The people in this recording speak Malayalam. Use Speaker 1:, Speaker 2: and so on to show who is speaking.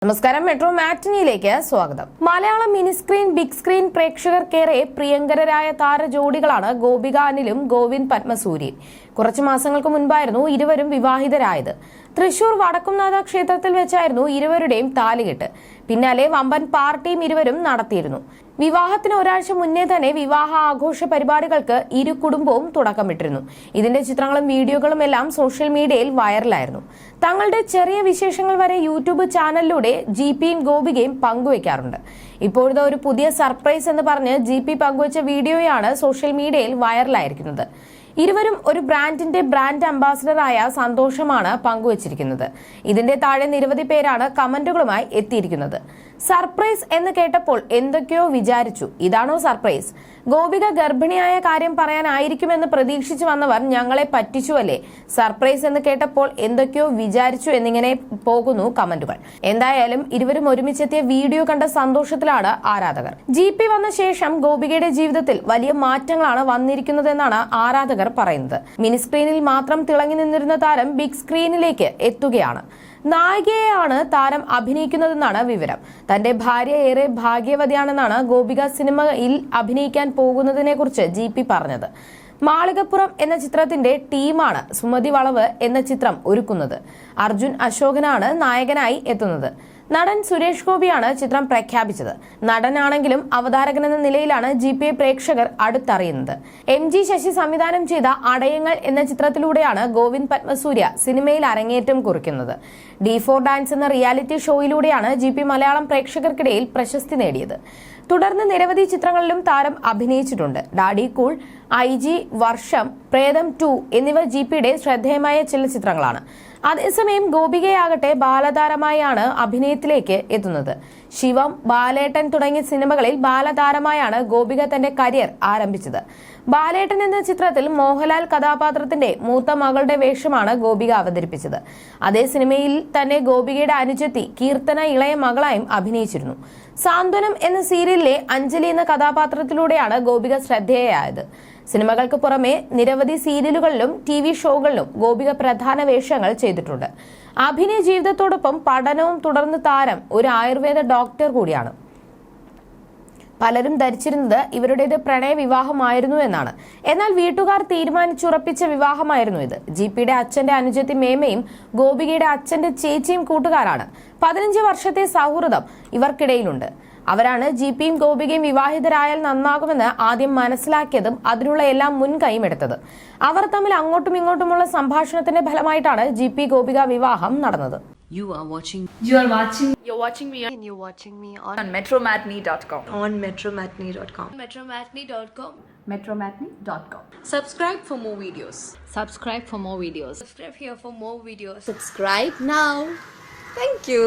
Speaker 1: നമസ്കാരം, മെട്രോ മാറ്റിനിയിലേക്ക് സ്വാഗതം. Malayalam mini screen, big screen പ്രേക്ഷകർക്കേറെ പ്രിയങ്കരായ താര ജോഡികളാണ് ഗോപിക അനിലും ഗോവിന്ദ് പത്മസൂര്യയും. കുറച്ചു മാസങ്ങൾക്ക് മുൻപായിരുന്നു ഇരുവരും വിവാഹിതരായത്. തൃശൂർ വടക്കുംനാഥ ക്ഷേത്രത്തിൽ വെച്ചായിരുന്നു ഇരുവരുടെയും താലികെട്ട്. പിന്നാലെ വമ്പൻ പാർട്ടിയും ഇരുവരും നടത്തിയിരുന്നു. വിവാഹത്തിന് ഒരാഴ്ച മുന്നേ തന്നെ വിവാഹ ആഘോഷ പരിപാടികൾക്ക് ഇരു കുടുംബവും തുടക്കമിട്ടിരുന്നു. ഇതിന്റെ ചിത്രങ്ങളും വീഡിയോകളും എല്ലാം സോഷ്യൽ മീഡിയയിൽ വൈറലായിരുന്നു. തങ്ങളുടെ ചെറിയ വിശേഷങ്ങൾ വരെ യൂട്യൂബ് ചാനലിലൂടെ ജിപിയും ഗോപികയും പങ്കുവയ്ക്കാറുണ്ട്. ഇപ്പോഴത്തെ ഒരു പുതിയ സർപ്രൈസ് എന്ന് പറഞ്ഞ് ജിപി പങ്കുവച്ച വീഡിയോയാണ് സോഷ്യൽ മീഡിയയിൽ വൈറലായിരിക്കുന്നത്. ഇരുവരും ഒരു ബ്രാൻഡിന്റെ ബ്രാൻഡ് അംബാസിഡറായ സന്തോഷമാണ് പങ്കുവച്ചിരിക്കുന്നത്. ഇതിന്റെ താഴെ നിരവധി പേരാണ് കമന്റുകളുമായി എത്തിയിരിക്കുന്നത്. സർപ്രൈസ് എന്ന് കേട്ടപ്പോൾ എന്തൊക്കെയോ വിചാരിച്ചു. ഇതാണോ സർപ്രൈസ്? ഗോപിക ഗർഭിണിയായ കാര്യം പറയാനായിരിക്കുമെന്ന് പ്രതീക്ഷിച്ചു വന്നവർ ഞങ്ങളെ പറ്റിച്ചുവല്ലേ? സർപ്രൈസ് എന്ന് കേട്ടപ്പോൾ എന്തൊക്കെയോ വിചാരിച്ചു എന്നിങ്ങനെ പോകുന്നു കമന്റുകൾ. എന്തായാലും ഇരുവരും ഒരുമിച്ചെത്തിയ വീഡിയോ കണ്ട സന്തോഷത്തിലാണ് ആരാധകർ. ജിപി വന്ന ശേഷം ഗോപികയുടെ ജീവിതത്തിൽ വലിയ മാറ്റങ്ങളാണ് വന്നിരിക്കുന്നതെന്നാണ് ആരാധകർ പറയുന്നത്. മിനി സ്ക്രീനിൽ മാത്രം തിളങ്ങി നിന്നിരുന്ന താരം ബിഗ് സ്ക്രീനിലേക്ക് എത്തുകയാണ്. നായികയെയാണ് താരം അഭിനയിക്കുന്നതെന്നാണ് വിവരം. തന്റെ ഭാര്യ ഏറെ ഭാഗ്യവതിയാണെന്നാണ് ഗോപിക സിനിമയിൽ അഭിനയിക്കാൻ പോകുന്നതിനെ കുറിച്ച് ജിപി പറഞ്ഞത്. മാളികപ്പുറം എന്ന ചിത്രത്തിന്റെ ടീമാണ് സുമതി വളവ് എന്ന ചിത്രം ഒരുക്കുന്നത്. അർജുൻ അശോകനാണ് നായകനായി എത്തുന്നത്. നടൻ സുരേഷ് ഗോപിയാണ് ചിത്രം പ്രഖ്യാപിച്ചത്. നടനാണെങ്കിലും അവതാരകൻ എന്ന നിലയിലാണ് ജിപിയെ പ്രേക്ഷകർ അടുത്തറിയുന്നത്. MG ശശി സംവിധാനം ചെയ്ത അടയങ്ങൾ എന്ന ചിത്രത്തിലൂടെയാണ് ഗോവിന്ദ് പത്മസൂര്യ സിനിമയിൽ അരങ്ങേറ്റം കുറിക്കുന്നത്. D4 ഡാൻസ് എന്ന റിയാലിറ്റി ഷോയിലൂടെയാണ് ജിപി മലയാളം പ്രേക്ഷകർക്കിടയിൽ പ്രശസ്തി നേടിയത്. തുടർന്ന് നിരവധി ചിത്രങ്ങളിലും താരം അഭിനയിച്ചിട്ടുണ്ട്. ഡാഡി കൂൾ, IG, വർഷം, പ്രേതം 2 എന്നിവ ജിപിയുടെ ശ്രദ്ധേയമായ ചില ചിത്രങ്ങളാണ്. അതേസമയം ഗോപികയാകട്ടെ ബാലതാരമായാണ് അഭിനയത്തിലേക്ക് എത്തുന്നത്. ശിവം, ബാലേട്ടൻ തുടങ്ങിയ സിനിമകളിൽ ബാലതാരമായാണ് ഗോപിക തന്റെ കരിയർ ആരംഭിച്ചത്. ബാലേട്ടൻ എന്ന ചിത്രത്തിൽ മോഹൻലാൽ കഥാപാത്രത്തിന്റെ മൂത്ത മകളുടെ വേഷമാണ് ഗോപിക അവതരിപ്പിച്ചത്. അതേ സിനിമയിൽ തന്നെ ഗോപികയുടെ അനുജത്തി കീർത്തന ഇളയ മകളായും അഭിനയിച്ചിരുന്നു. സാന്ത്വനം എന്ന സീരിയലിലെ അഞ്ജലി എന്ന കഥാപാത്രത്തിലൂടെയാണ് ഗോപിക ശ്രദ്ധേയയായത്. സിനിമകൾക്ക് പുറമെ നിരവധി സീരിയലുകളിലും TV ഷോകളിലും ഗോപിക പ്രധാന വേഷങ്ങൾ ചെയ്തിട്ടുണ്ട്. അഭിനയ ജീവിതത്തോടൊപ്പം പഠനവും തുടർന്ന് താരം ഒരു ആയുർവേദ ഡോക്ടർ കൂടിയാണ്. പലരും ധരിച്ചിരുന്നത് ഇവരുടേത് പ്രണയ വിവാഹമായിരുന്നു എന്നാണ്. എന്നാൽ വീട്ടുകാർ തീരുമാനിച്ചുറപ്പിച്ച വിവാഹമായിരുന്നു ഇത്. ജിപിയുടെ അച്ഛന്റെ അനുജത്തി മേമയും ഗോപികയുടെ അച്ഛന്റെ ചേച്ചിയും കൂട്ടുകാരാണ്. 15 വർഷത്തെ സൗഹൃദം ഇവർക്കിടയിലുണ്ട്. അവരാണ് ജിപിയും ഗോപികയും വിവാഹിതരായാൽ നന്നാകുമെന്ന് ആദ്യം മനസ്സിലാക്കിയതും അതിനുള്ള എല്ലാം മുൻകൈയും എടുത്തത്. അവർ തമ്മിൽ അങ്ങോട്ടും ഇങ്ങോട്ടുമുള്ള സംഭാഷണത്തിന്റെ ഫലമായിട്ടാണ് ജിപി ഗോപിക വിവാഹം നടന്നത്.
Speaker 2: You're watching me on
Speaker 3: metromatney.com.
Speaker 2: on metromatney.com.
Speaker 3: metromatney.com.
Speaker 2: Subscribe for more videos.
Speaker 3: Subscribe for more videos.
Speaker 2: Subscribe here for more videos.
Speaker 3: Subscribe now. Thank you.